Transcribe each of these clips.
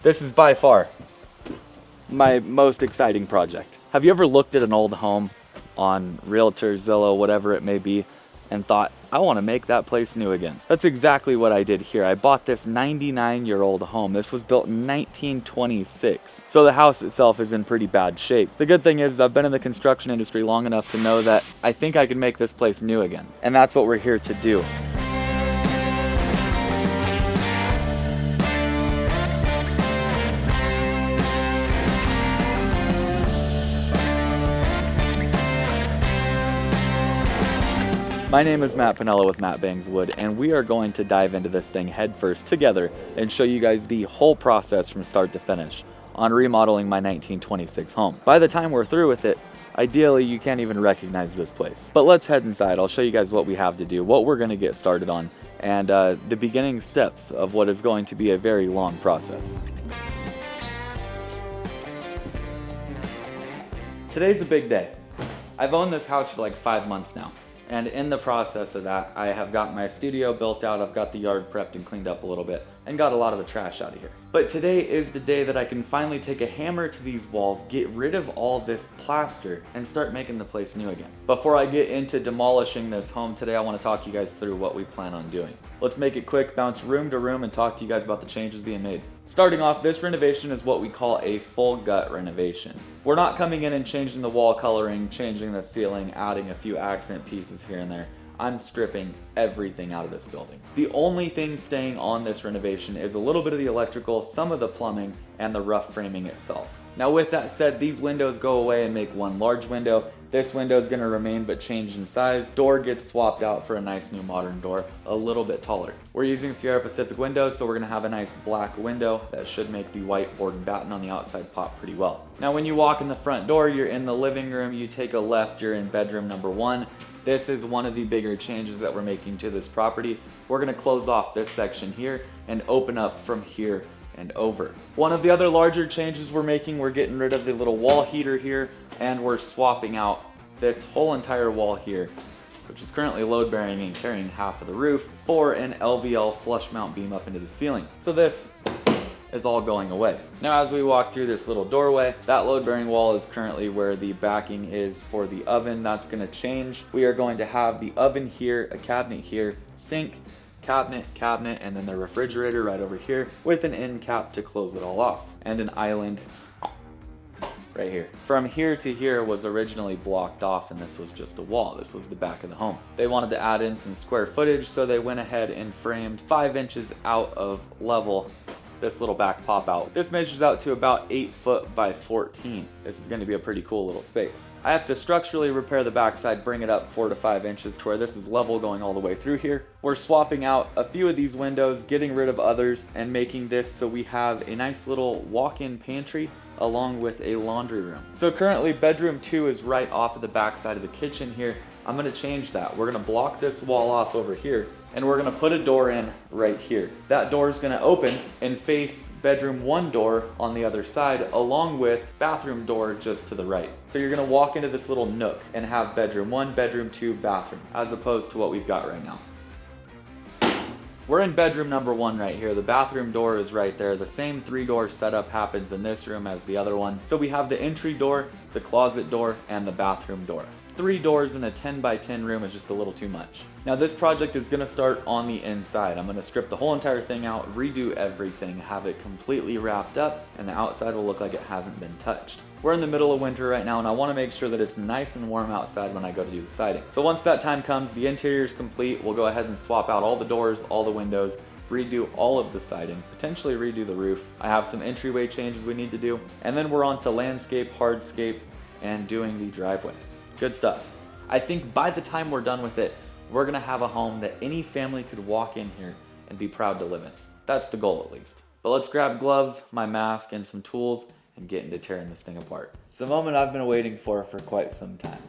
This is by far my most exciting project. Have you ever looked at an old home on Realtor, Zillow, whatever it may be, and thought, I want to make that place new again? That's exactly what I did here. I bought this 99-year-old home. This was built in 1926. So the house itself is in pretty bad shape. The good thing is I've been in the construction industry long enough to know that I think I can make this place new again. And that's what we're here to do. My name is Matt Pinella with Matt Bangs Wood, and we are going to dive into this thing headfirst together and show you guys the whole process from start to finish on remodeling my 1926 home. By the time we're through with it, ideally you can't even recognize this place. But let's head inside. I'll show you guys what we have to do, what we're going to get started on, and the beginning steps of what is going to be a very long process. Today's a big day. I've owned this house for like 5 months now. And in the process of that, I have got my studio built out, I've got the yard prepped and cleaned up a little bit, and got a lot of the trash out of here. But today is the day that I can finally take a hammer to these walls, get rid of all this plaster, and start making the place new again. Before I get into demolishing this home today, I want to talk you guys through what we plan on doing. Let's make it quick, bounce room to room, and talk to you guys about the changes being made. Starting off, this renovation is what we call a full gut renovation. We're not coming in and changing the wall coloring, changing the ceiling, adding a few accent pieces here and there. I'm stripping everything out of this building. The only thing staying on this renovation is a little bit of the electrical, some of the plumbing, and the rough framing itself. Now with that said, these windows go away and make one large window. This window is going to remain but change in size. Door gets swapped out for a nice new modern door, a little bit taller. We're using Sierra Pacific windows, so we're going to have a nice black window that should make the white board and batten on the outside pop pretty well. Now when you walk in the front door, you're in the living room, you take a left, you're in bedroom number 1. This is one of the bigger changes that we're making to this property. We're going to close off this section here and open up from here and over. One of the other larger changes we're making, we're getting rid of the little wall heater here, and we're swapping out this whole entire wall here, which is currently load bearing and carrying half of the roof, for an LVL flush mount beam up into the ceiling. So this is all going away. Now as we walk through this little doorway, that load bearing wall is currently where the backing is for the oven. That's going to change. We are going to have the oven here, a cabinet here, sink, cabinet, and then the refrigerator right over here with an end cap to close it all off, and an island right here. From here to here was originally blocked off, and this was just a wall. This was the back of the home. They wanted to add in some square footage, so they went ahead and framed 5 inches out of level this little back pop out. This measures out to about 8 foot by 14. This is going to be a pretty cool little space. I have to structurally repair the backside, bring it up 4 to 5 inches to where this is level going all the way through here. We're swapping out a few of these windows, getting rid of others, and making this so we have a nice little walk-in pantry along with a laundry room. So currently bedroom 2 is right off of the back side of the kitchen here. I'm going to change that. We're going to block this wall off over here, and we're going to put a door in right here. That door is going to open and face bedroom 1 door on the other side, along with bathroom door just to the right. So you're going to walk into this little nook and have bedroom 1, bedroom 2, bathroom, as opposed to what we've got right now. We're in bedroom number 1 right here. The bathroom door is right there. The same 3-door setup happens in this room as the other one. So we have the entry door, the closet door, and the bathroom door. 3 doors in a 10 by 10 room is just a little too much. Now this project is going to start on the inside. I'm going to strip the whole entire thing out, redo everything, have it completely wrapped up, and the outside will look like it hasn't been touched. We're in the middle of winter right now, and I want to make sure that it's nice and warm outside when I go to do the siding. So once that time comes, the interior is complete. We'll go ahead and swap out all the doors, all the windows, redo all of the siding, potentially redo the roof. I have some entryway changes we need to do, and then we're on to landscape, hardscape, and doing the driveway. Good stuff. I think by the time we're done with it, we're gonna have a home that any family could walk in here and be proud to live in. That's the goal at least. But let's grab gloves, my mask, and some tools and get into tearing this thing apart. It's the moment I've been waiting for quite some time.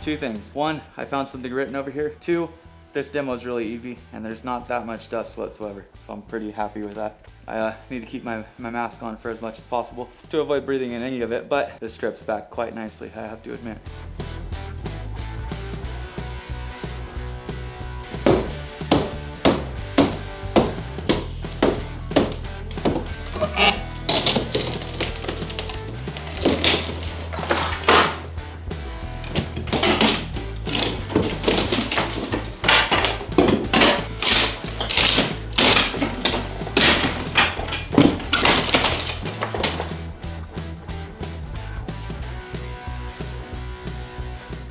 Two things. One, I found something written over here. Two, this demo is really easy and there's not that much dust whatsoever. So I'm pretty happy with that. I need to keep my mask on for as much as possible to avoid breathing in any of it, but this strips back quite nicely, I have to admit.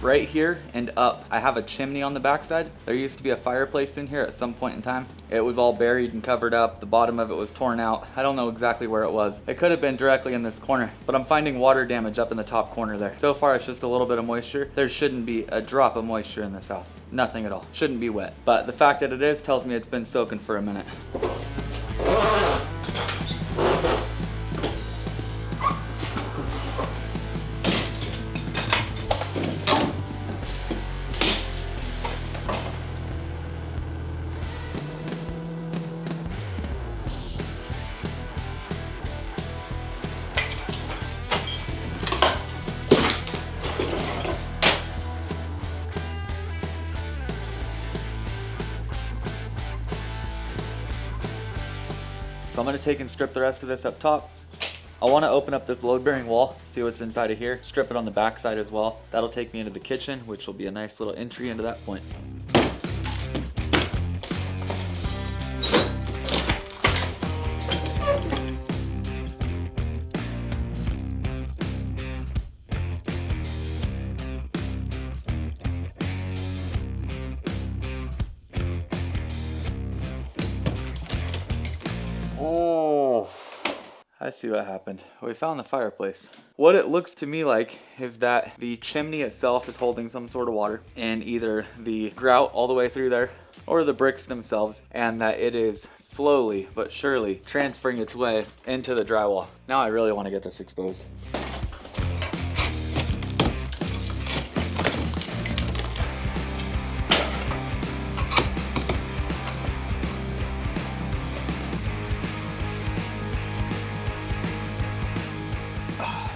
Right here and up, I have a chimney on the backside. There used to be a fireplace in here at some point in time. It was all buried and covered up. The bottom of it was torn out. I don't know exactly where it was. It could have been directly in this corner, but I'm finding water damage up in the top corner there. So far, it's just a little bit of moisture. There shouldn't be a drop of moisture in this house. Nothing at all. Shouldn't be wet. But the fact that it is tells me it's been soaking for a minute. So I'm gonna take and strip the rest of this up top. I wanna open up this load-bearing wall, see what's inside of here, strip it on the back side as well. That'll take me into the kitchen, which will be a nice little entry into that point. Oh, I see what happened. We found the fireplace. What it looks to me like is that the chimney itself is holding some sort of water in either the grout all the way through there or the bricks themselves, and that it is slowly but surely transferring its way into the drywall. Now I really want to get this exposed.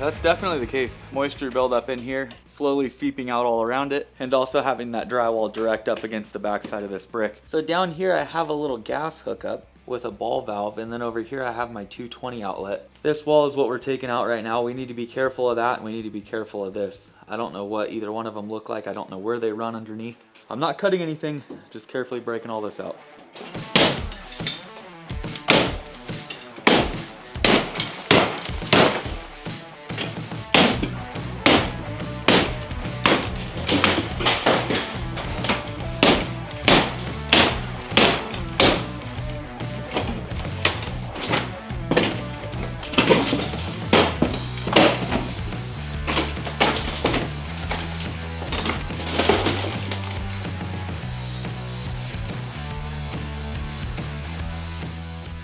That's definitely the case. Moisture buildup in here, slowly seeping out all around it, and also having that drywall direct up against the backside of this brick. So down here I have a little gas hookup with a ball valve, and then over here I have my 220 outlet. This wall is what we're taking out right now. We need to be careful of that, and we need to be careful of this. I don't know what either one of them look like. I don't know where they run underneath. I'm not cutting anything, just carefully breaking all this out.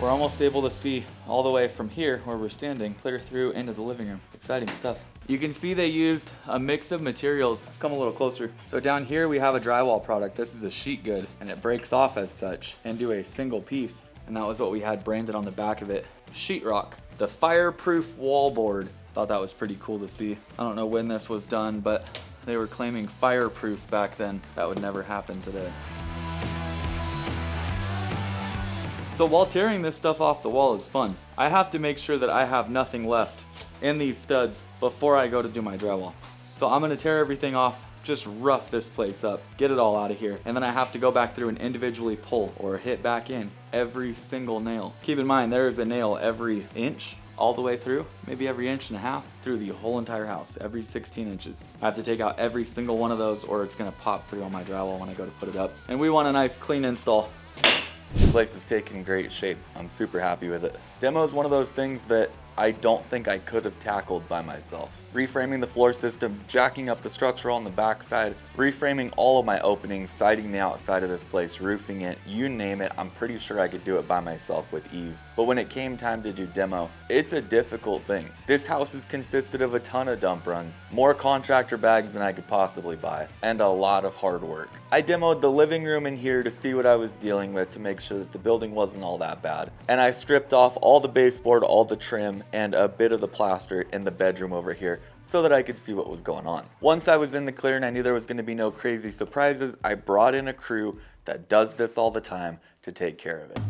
We're almost able to see all the way from here where we're standing clear through into the living room. Exciting stuff. You can see they used a mix of materials. Let's come a little closer. So down here we have a drywall product. This is a sheet good, and it breaks off as such into a single piece. And that was what we had branded on the back of it. Sheetrock, the fireproof wall board. Thought that was pretty cool to see. I don't know when this was done, but they were claiming fireproof back then. That would never happen today. So while tearing this stuff off the wall is fun, I have to make sure that I have nothing left in these studs before I go to do my drywall. So I'm gonna tear everything off, just rough this place up, get it all out of here, and then I have to go back through and individually pull or hit back in every single nail. Keep in mind, there is a nail every inch all the way through, maybe every inch and a half through the whole entire house, every 16 inches. I have to take out every single one of those or it's gonna pop through on my drywall when I go to put it up. And we want a nice clean install. This place is taking great shape. I'm super happy with it. Demo is one of those things that I don't think I could have tackled by myself. Reframing the floor system, jacking up the structure on the backside, reframing all of my openings, siding the outside of this place, roofing it, you name it, I'm pretty sure I could do it by myself with ease. But when it came time to do demo, it's a difficult thing. This house has consisted of a ton of dump runs, more contractor bags than I could possibly buy, and a lot of hard work. I demoed the living room in here to see what I was dealing with to make sure that the building wasn't all that bad. And I stripped off all the baseboard, all the trim, and a bit of the plaster in the bedroom over here so that I could see what was going on. Once I was in the clear and I knew there was going to be no crazy surprises, I brought in a crew that does this all the time to take care of it.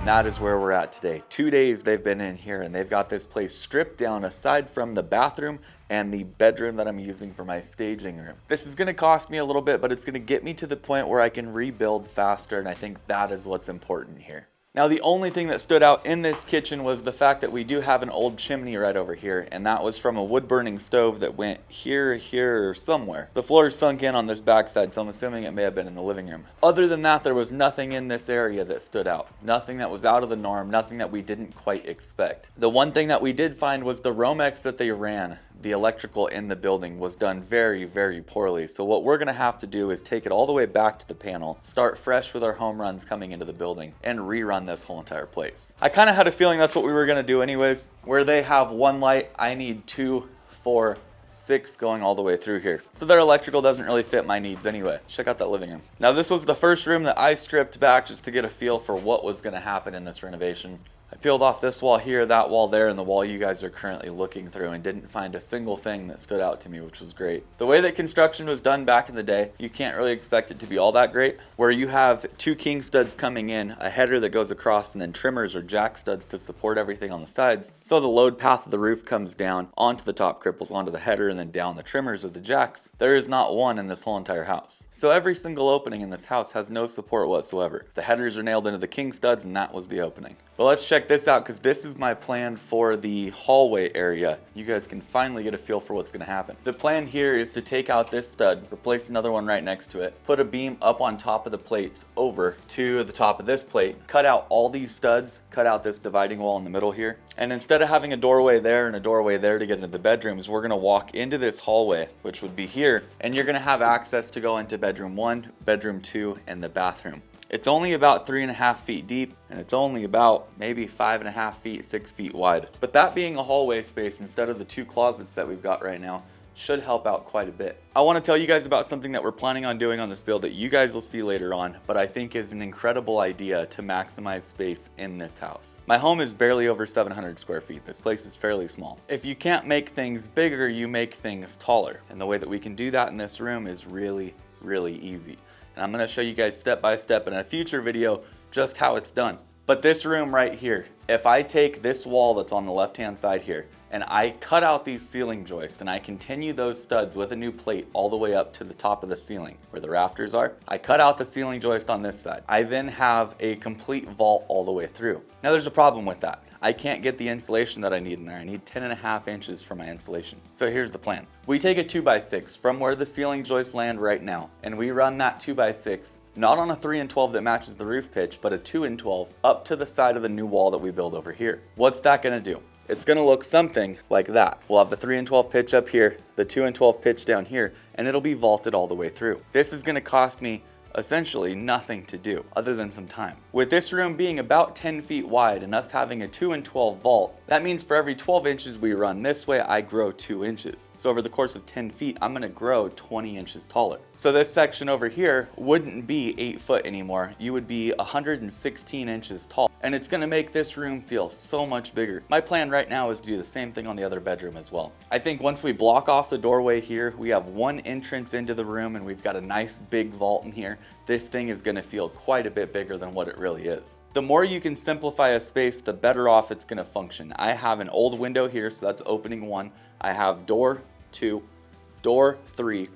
That is where we're at today. 2 days they've been in here and they've got this place stripped down aside from the bathroom and the bedroom that I'm using for my staging room. This is gonna cost me a little bit, but it's gonna get me to the point where I can rebuild faster, and I think that is what's important here. Now, the only thing that stood out in this kitchen was the fact that we do have an old chimney right over here, and that was from a wood-burning stove that went here, or somewhere. The floor is sunk in on this backside, so I'm assuming it may have been in the living room. Other than that, there was nothing in this area that stood out. Nothing that was out of the norm, nothing that we didn't quite expect. The one thing that we did find was the Romex that they ran. The electrical in the building was done very, very poorly. So what we're gonna have to do is take it all the way back to the panel, start fresh with our home runs coming into the building, and rerun this whole entire place. I kind of had a feeling that's what we were gonna do anyways. Where they have one light, I need 2, 4, 6 going all the way through here. So their electrical doesn't really fit my needs anyway. Check out that living room. Now this was the first room that I stripped back just to get a feel for what was gonna happen in this renovation. I peeled off this wall here, that wall there, and the wall you guys are currently looking through, and didn't find a single thing that stood out to me, which was great. The way that construction was done back in the day, you can't really expect it to be all that great, where you have 2 king studs coming in, a header that goes across, and then trimmers or jack studs to support everything on the sides. So the load path of the roof comes down onto the top cripples, onto the header, and then down the trimmers of the jacks. There is not one in this whole entire house. So every single opening in this house has no support whatsoever. The headers are nailed into the king studs, and that was the opening. But let's check this out, because this is my plan for the hallway area. You guys can finally get a feel for what's going to happen. The plan here is to take out this stud, replace another one right next to it, put a beam up on top of the plates over to the top of this plate, cut out all these studs, cut out this dividing wall in the middle here, and instead of having a doorway there and a doorway there to get into the bedrooms, we're going to walk into this hallway, which would be here, and you're going to have access to go into bedroom 1, bedroom 2, and the bathroom. It's only about 3.5 feet deep, and it's only about maybe 5.5 feet, 6 feet wide. But that being a hallway space instead of the 2 closets that we've got right now should help out quite a bit. I want to tell you guys about something that we're planning on doing on this build that you guys will see later on, but I think is an incredible idea to maximize space in this house. My home is barely over 700 square feet. This place is fairly small. If you can't make things bigger, you make things taller. And the way that we can do that in this room is really, really easy. And I'm going to show you guys step by step in a future video just how it's done. But this room right here, if I take this wall that's on the left hand side here and I cut out these ceiling joists and I continue those studs with a new plate all the way up to the top of the ceiling where the rafters are, I cut out the ceiling joist on this side. I then have a complete vault all the way through. Now there's a problem with that. I can't get the insulation that I need in there. I need 10.5 inches for my insulation. So here's the plan. We take a 2x6 from where the ceiling joists land right now, and we run that 2x6, not on a 3-12 that matches the roof pitch, but a 2-12 up to the side of the new wall that we build over here. What's that gonna do? It's gonna look something like that. We'll have the 3-12 pitch up here, the 2-12 pitch down here, and it'll be vaulted all the way through. This is gonna cost me essentially nothing to do other than some time. With this room being about 10 feet wide and us having a 2-12 vault, that means for every 12 inches we run this way, I grow 2 inches. So over the course of 10 feet, I'm gonna grow 20 inches taller. So this section over here wouldn't be 8 foot anymore. You would be 116 inches tall. And it's gonna make this room feel so much bigger. My plan right now is to do the same thing on the other bedroom as well. I think once we block off the doorway here, we have one entrance into the room and we've got a nice big vault in here. This thing is gonna feel quite a bit bigger than what it really is. The more you can simplify a space, the better off it's gonna function. I have an old window here, so that's opening 1. I have door 2, door 3,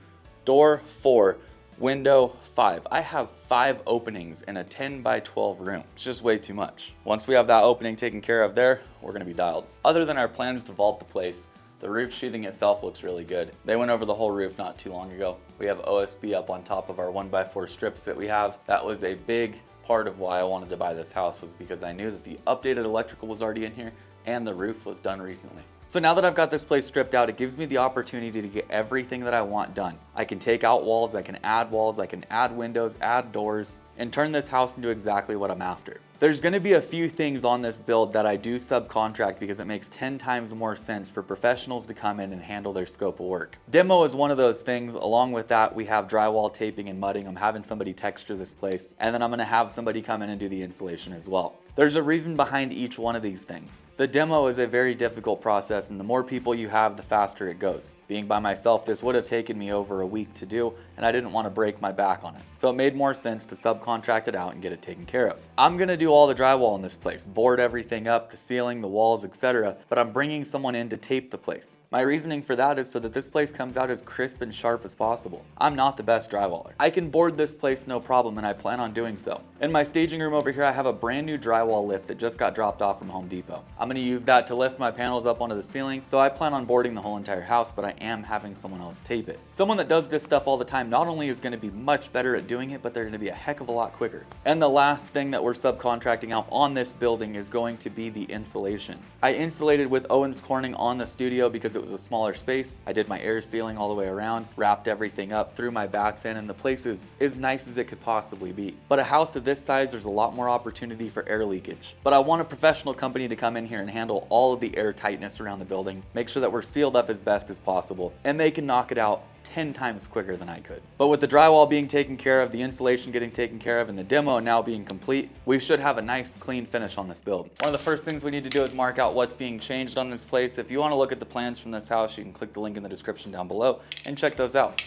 door 4, window 5. I have 5 openings in a 10 by 12 room. It's just way too much. Once we have that opening taken care of there, we're gonna be dialed. Other than our plans to vault the place, the roof sheathing itself looks really good. They went over the whole roof not too long ago. We have OSB up on top of our 1x4 strips that we have. That was a big part of why I wanted to buy this house, was because I knew that the updated electrical was already in here and the roof was done recently. So now that I've got this place stripped out, it gives me the opportunity to get everything that I want done. I can take out walls, I can add windows, add doors, and turn this house into exactly what I'm after. There's gonna be a few things on this build that I do subcontract because it makes 10 times more sense for professionals to come in and handle their scope of work. Demo is one of those things. Along with that, we have drywall taping and mudding. I'm having somebody texture this place, and then I'm gonna have somebody come in and do the installation as well. There's a reason behind each one of these things. The demo is a very difficult process, and the more people you have, the faster it goes. Being by myself, this would have taken me over a week to do, and I didn't want to break my back on it. So it made more sense to subcontract it out and get it taken care of. I'm gonna do all the drywall in this place, board everything up, the ceiling, the walls, etc., but I'm bringing someone in to tape the place. My reasoning for that is so that this place comes out as crisp and sharp as possible. I'm not the best drywaller. I can board this place no problem, and I plan on doing so. In my staging room over here, I have a brand new drywall lift that just got dropped off from Home Depot. I'm gonna use that to lift my panels up onto the ceiling, so I plan on boarding the whole entire house, but I am having someone else tape it. Someone that does this stuff all the time not only is gonna be much better at doing it, but they're gonna be a heck of a lot quicker. And the last thing that we're subcontracting out on this building is going to be the insulation. I insulated with Owens Corning on the studio because it was a smaller space. I did my air sealing all the way around, wrapped everything up, threw my bats in, and the place is as nice as it could possibly be. But a house of this size, there's a lot more opportunity for air leakage. But I want a professional company to come in here and handle all of the air tightness around the building, make sure that we're sealed up as best as possible, and they can knock it out 10 times quicker than I could. But with the drywall being taken care of, the insulation getting taken care of, and the demo now being complete, we should have a nice clean finish on this build. One of the first things we need to do is mark out what's being changed on this place. If you want to look at the plans from this house, you can click the link in the description down below and check those out.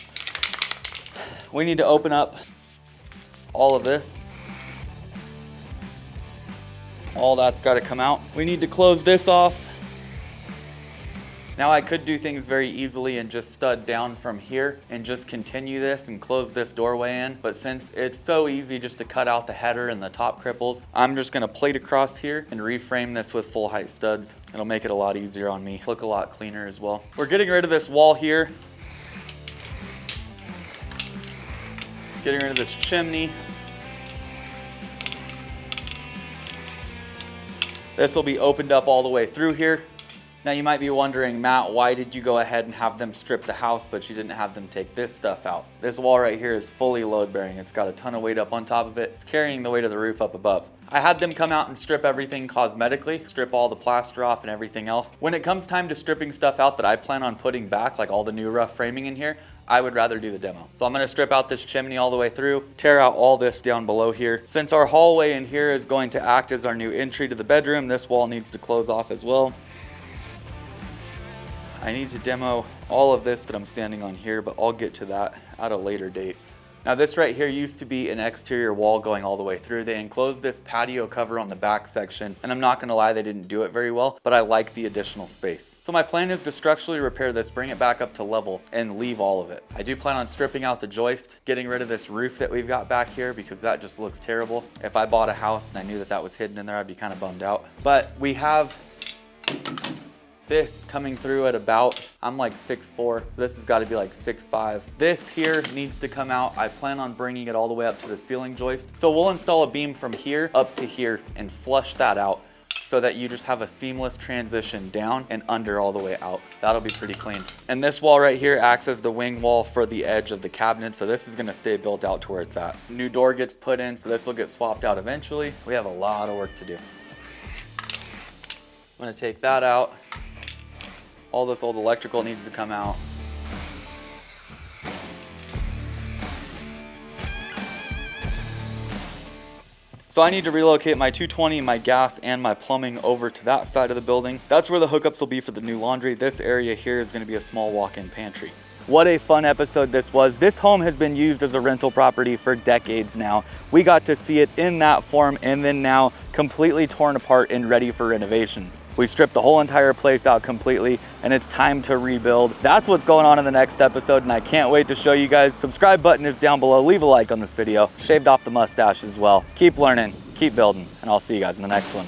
We need to open up all of this. All that's got to come out. We need to close this off. Now I could do things very easily and just stud down from here and just continue this and close this doorway in, but since it's so easy just to cut out the header and the top cripples, I'm just gonna plate across here and reframe this with full height studs. It'll make it a lot easier on me, look a lot cleaner as well. We're getting rid of this wall here. Getting rid of this chimney. This will be opened up all the way through here. Now you might be wondering, Matt, why did you go ahead and have them strip the house, but you didn't have them take this stuff out? This wall right here is fully load bearing. It's got a ton of weight up on top of it. It's carrying the weight of the roof up above. I had them come out and strip everything cosmetically, strip all the plaster off and everything else. When it comes time to stripping stuff out that I plan on putting back, like all the new rough framing in here, I would rather do the demo. So I'm gonna strip out this chimney all the way through, tear out all this down below here. Since our hallway in here is going to act as our new entry to the bedroom, this wall needs to close off as well. I need to demo all of this that I'm standing on here, but I'll get to that at a later date. Now this right here used to be an exterior wall going all the way through. They enclosed this patio cover on the back section, and I'm not gonna lie, they didn't do it very well, but I like the additional space. So my plan is to structurally repair this, bring it back up to level, and leave all of it. I do plan on stripping out the joist, getting rid of this roof that we've got back here because that just looks terrible. If I bought a house and I knew that that was hidden in there, I'd be kind of bummed out. But we have this coming through at about, I'm like 6'4", so this has got to be like 6'5". This here needs to come out. I plan on bringing it all the way up to the ceiling joist. So we'll install a beam from here up to here and flush that out so that you just have a seamless transition down and under all the way out. That'll be pretty clean. And this wall right here acts as the wing wall for the edge of the cabinet, so this is gonna stay built out to where it's at. New door gets put in, so this will get swapped out eventually. We have a lot of work to do. I'm gonna take that out. All this old electrical needs to come out. So I need to relocate my 220, my gas, and my plumbing over to that side of the building. That's where the hookups will be for the new laundry. This area here is gonna be a small walk-in pantry. What a fun episode this was. This home has been used as a rental property for decades now. We got to see it in that form and then now completely torn apart and ready for renovations. We stripped the whole entire place out completely and it's time to rebuild. That's what's going on in the next episode and I can't wait to show you guys. Subscribe button is down below. Leave a like on this video. Shaved off the mustache as well. Keep learning, keep building, and I'll see you guys in the next one.